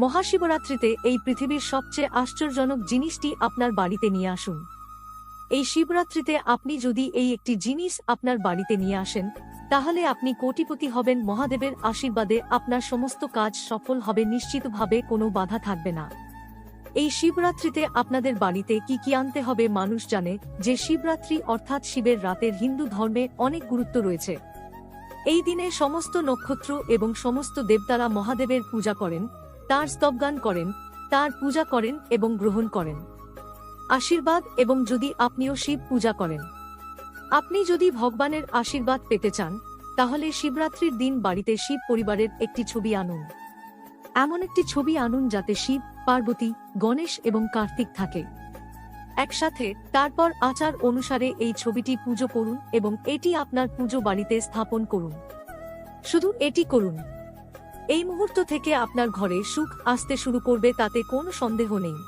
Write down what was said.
মহাশিবরাত্রিতে এই পৃথিবীর সবচেয়ে আশ্চর্যজনক জিনিসটি আপনার বাড়িতে নিয়ে আসুন। এই শিবরাত্রিতে আপনি যদি এই একটি জিনিস আপনার বাড়িতে নিয়ে আসেন, তাহলে আপনি কোটিপতি হবেন। মহাদেবের আশীর্বাদে আপনার সমস্ত কাজ সফল হবে, নিশ্চিতভাবে কোনো বাধা থাকবে না। এই শিবরাত্রিতে আপনাদের বাড়িতে কি কি আনতে হবে? মানুষ জানে যে শিবরাত্রি অর্থাৎ শিবের রাতের হিন্দু ধর্মে অনেক গুরুত্ব রয়েছে। এই দিনে সমস্ত নক্ষত্র এবং সমস্ত দেবতারা মহাদেবের পূজা করেন, তার স্তবগান করেন, তার পূজা করেন এবং গ্রহণ করেন আশীর্বাদ। এবং যদি আপনিও শিব পূজা করেন, আপনি যদি ভগবানের আশীর্বাদ পেতে চান, তাহলে শিবরাত্রির দিন বাড়িতে শিব পরিবারের একটি ছবি আনুন। এমন একটি ছবি আনুন যাতে শিব, পার্বতী, গণেশ এবং কার্তিক থাকে একসাথে। তারপর আচার অনুসারে এই ছবিটি পুজো করুন এবং এটি আপনার পুজো বাড়িতে স্থাপন করুন। শুধু এটি করুন, এই মুহূর্ত থেকে আপনার ঘরে সুখ আসতে শুরু করবে, তাতে কোনো সন্দেহ নেই।